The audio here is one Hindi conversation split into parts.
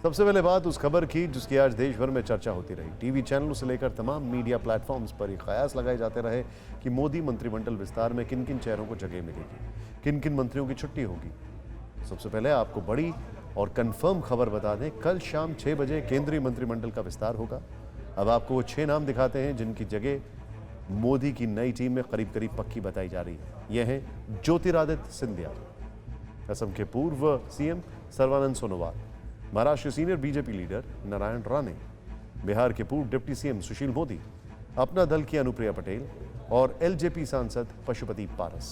सबसे पहले बात उस खबर की जिसकी आज देश भर में चर्चा होती रही। टीवी चैनलों से लेकर तमाम मीडिया प्लेटफॉर्म्स पर ये कयास लगाए जाते रहे कि मोदी मंत्रिमंडल विस्तार में किन किन चेहरों को जगह मिलेगी, किन किन मंत्रियों की छुट्टी होगी। सबसे पहले आपको बड़ी और कंफर्म खबर बता दें, कल शाम 6 बजे केंद्रीय मंत्रिमंडल का विस्तार होगा। अब आपको वो 6 नाम दिखाते हैं जिनकी जगह मोदी की नई टीम में करीब करीब पक्की बताई जा रही है। यह है ज्योतिरादित्य सिंधिया, असम के पूर्व CM Sarbananda Sonowal, Maharashtra senior BJP leader Narayan Rane, Bihar के पूर्व डिप्टी सीएम सुशील मोदी, अपना दल की अनुप्रिया पटेल और एलजेपी सांसद पशुपति पारस।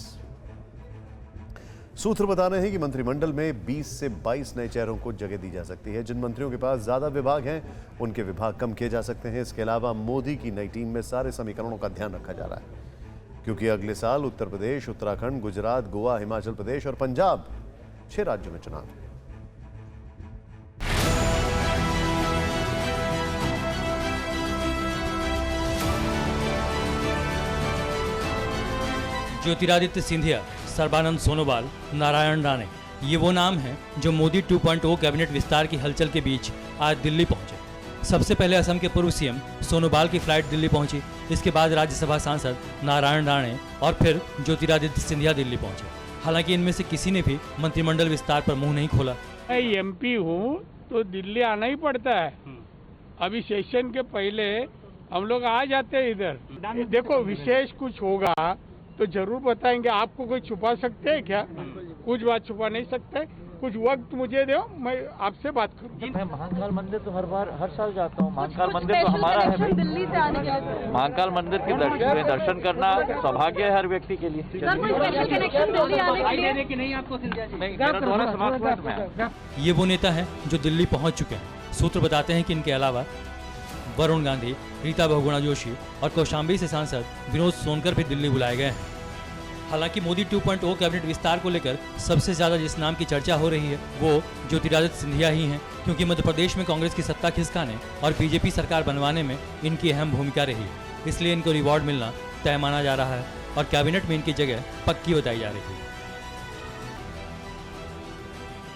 सूत्र बता रहे हैं कि मंत्रिमंडल में 20 से 22 नए चेहरों को जगह दी जा सकती है। जिन मंत्रियों के पास ज्यादा विभाग हैं उनके विभाग कम किए जा सकते हैं। इसके अलावा मोदी की नई टीम में सारे समीकरणों का ध्यान रखा जा रहा है, क्योंकि अगले साल उत्तर प्रदेश, उत्तराखंड, गुजरात, गोवा, हिमाचल प्रदेश और पंजाब 6 राज्यों में चुनाव है। ज्योतिरादित्य सिंधिया, सर्बानंद सोनोवाल, नारायण राणे, ये वो नाम हैं जो मोदी 2.0 कैबिनेट विस्तार की हलचल के बीच आज दिल्ली पहुंचे। सबसे पहले असम के पूर्व सीएम सोनोवाल की फ्लाइट दिल्ली पहुंची। इसके बाद राज्यसभा सांसद नारायण राणे और फिर ज्योतिरादित्य सिंधिया दिल्ली पहुंचे। हालांकि इनमें से किसी ने भी मंत्रिमंडल विस्तार पर मुंह नहीं खोला। मैं एमपी हूँ तो दिल्ली आना ही पड़ता है। अभी सेशन के पहले हम लोग आ जाते हैं इधर। देखो, विशेष कुछ होगा तो जरूर बताएंगे। आपको कोई छुपा सकते हैं क्या? कुछ बात छुपा नहीं सकते। कुछ वक्त मुझे दो, मैं आपसे बात करूँ। मैं महाकाल मंदिर तो हर साल जाता हूँ। महाकाल मंदिर तो हमारा है भाई। दिल्ली से आने के लिए महाकाल मंदिर के दर्शन करना सौभाग्य है हर व्यक्ति के लिए। ये वो नेता हैं जो दिल्ली पहुंच चुके हैं। सूत्र बताते हैं कि इनके अलावा वरुण गांधी, रीता बहुगुणा जोशी और कौशाम्बी से सांसद विनोद सोनकर भी दिल्ली बुलाए गए हैं। हालांकि मोदी 2.0 कैबिनेट विस्तार को लेकर सबसे ज्यादा जिस नाम की चर्चा हो रही है वो ज्योतिरादित्य सिंधिया ही हैं, क्योंकि मध्य प्रदेश में कांग्रेस की सत्ता खिसकाने और बीजेपी सरकार बनवाने में इनकी अहम भूमिका रही है। इसलिए इनको रिवॉर्ड मिलना तय माना जा रहा है और कैबिनेट में इनकी जगह पक्की बताई जा रही है।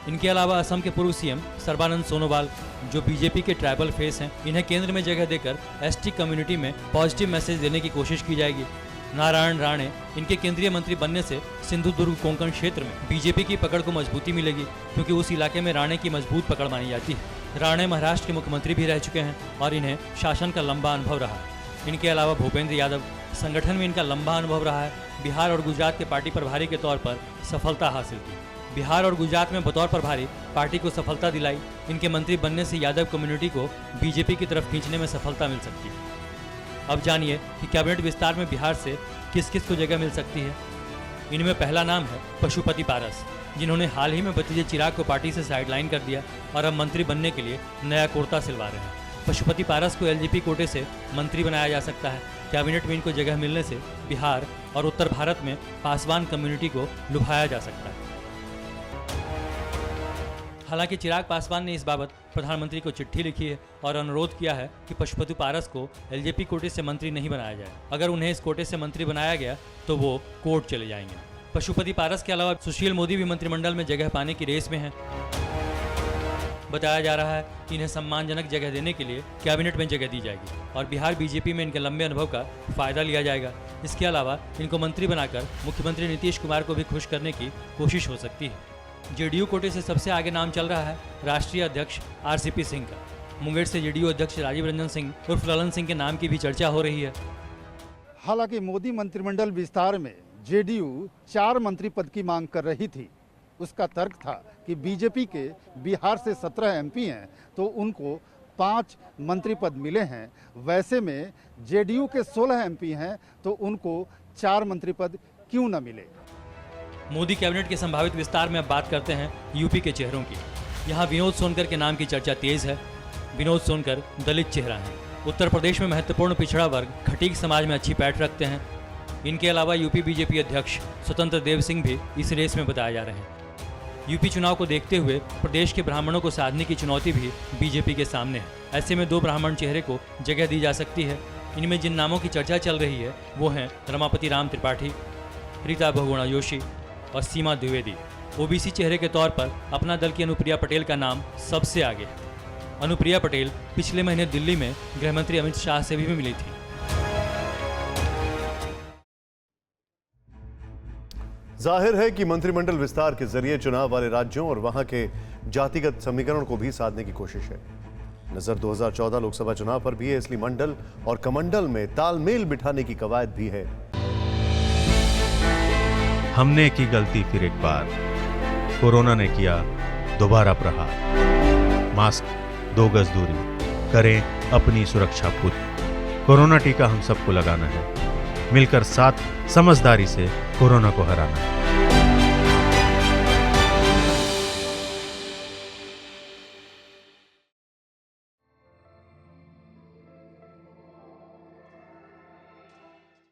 इनके अलावा असम के पूर्व सीएम सर्बानंद सोनोवाल, जो बीजेपी के ट्राइबल फेस हैं, इन्हें केंद्र में जगह देकर एसटी कम्युनिटी में पॉजिटिव मैसेज देने की कोशिश की जाएगी। नारायण राणे, इनके केंद्रीय मंत्री बनने से सिंधु दुर्ग कोंकण क्षेत्र में बीजेपी की पकड़ को मजबूती मिलेगी, क्योंकि उस इलाके में राणे की मजबूत पकड़ मानी जाती है। राणे महाराष्ट्र के मुख्यमंत्री भी रह चुके हैं और इन्हें शासन का लंबा अनुभव रहा है। इनके अलावा भूपेंद्र यादव, संगठन में इनका लंबा अनुभव रहा है। बिहार और गुजरात के पार्टी प्रभारी के तौर पर सफलता हासिल की। बिहार और गुजरात में बतौर प्रभारी पार्टी को सफलता दिलाई। इनके मंत्री बनने से यादव कम्युनिटी को बीजेपी की तरफ खींचने में सफलता मिल सकती है। अब जानिए कि कैबिनेट विस्तार में बिहार से किस किस को जगह मिल सकती है। इनमें पहला नाम है पशुपति पारस, जिन्होंने हाल ही में भतीजे चिराग को पार्टी से साइडलाइन कर दिया और अब मंत्री बनने के लिए नया कुर्ता सिलवा रहे हैं। पशुपति पारस को एलजेपी कोटे से मंत्री बनाया जा सकता है। कैबिनेट में इनको जगह मिलने से बिहार और उत्तर भारत में पासवान कम्युनिटी को लुभाया जा सकता है। हालांकि चिराग पासवान ने इस बाबत प्रधानमंत्री को चिट्ठी लिखी है और अनुरोध किया है कि पशुपति पारस को एलजेपी कोटे से मंत्री नहीं बनाया जाए। अगर उन्हें इस कोटे से मंत्री बनाया गया तो वो कोर्ट चले जाएंगे। पशुपति पारस के अलावा सुशील मोदी भी मंत्रिमंडल में जगह पाने की रेस में हैं। बताया जा रहा है कि इन्हें सम्मानजनक जगह देने के लिए कैबिनेट में जगह दी जाएगी और बिहार बीजेपी में इनके लंबे अनुभव का फायदा लिया जाएगा। इसके अलावा इनको मंत्री बनाकर मुख्यमंत्री नीतीश कुमार को भी खुश करने की कोशिश हो सकती है। जेडीयू कोटे से सबसे आगे नाम चल रहा है राष्ट्रीय अध्यक्ष आरसीपी सिंह का। मुंगेर से जेडीयू अध्यक्ष राजीव रंजन सिंह उर्फ ललन सिंह के नाम की भी चर्चा हो रही है। हालांकि मोदी मंत्रिमंडल विस्तार में जेडीयू 4 मंत्री पद की मांग कर रही थी। उसका तर्क था कि बीजेपी के बिहार से 17 एमपी हैं तो उनको 5 मंत्री पद मिले हैं। वैसे में जेडीयू के 16 एमपी हैं तो उनको 4 मंत्री पद क्यों न मिले। मोदी कैबिनेट के संभावित विस्तार में अब बात करते हैं यूपी के चेहरों की। यहाँ विनोद सोनकर के नाम की चर्चा तेज है। विनोद सोनकर दलित चेहरा हैं। उत्तर प्रदेश में महत्वपूर्ण पिछड़ा वर्ग खटीक समाज में अच्छी पैठ रखते हैं। इनके अलावा यूपी बीजेपी अध्यक्ष स्वतंत्र देव सिंह भी इस रेस में बताए जा रहे हैं। यूपी चुनाव को देखते हुए प्रदेश के ब्राह्मणों को साधने की चुनौती भी बीजेपी के सामने है। ऐसे में 2 ब्राह्मण चेहरे को जगह दी जा सकती है। इनमें जिन नामों की चर्चा चल रही है वो हैं रमापति राम त्रिपाठी, रीता बहुगुणा जोशी और सीमा द्विवेदी। ओबीसी चेहरे के तौर पर अपना दल की अनुप्रिया पटेल का नाम सबसे आगे है। अनुप्रिया पटेल पिछले महीने दिल्ली में गृहमंत्री अमित शाह से भी मिली थी। जाहिर है कि मंत्रिमंडल विस्तार के जरिए चुनाव वाले राज्यों और वहां के जातिगत समीकरण को भी साधने की कोशिश है। नजर 2014 लोकसभा चुनाव पर भी है, इसलिए मंडल और कमंडल में तालमेल बिठाने की कवायद भी है। हमने की गलती फिर एक बार, कोरोना ने किया दोबारा प्रहार। मास्क, 2 गज दूरी, करें अपनी सुरक्षा खुद। कोरोना टीका हम सबको लगाना है, मिलकर साथ समझदारी से कोरोना को हराना है।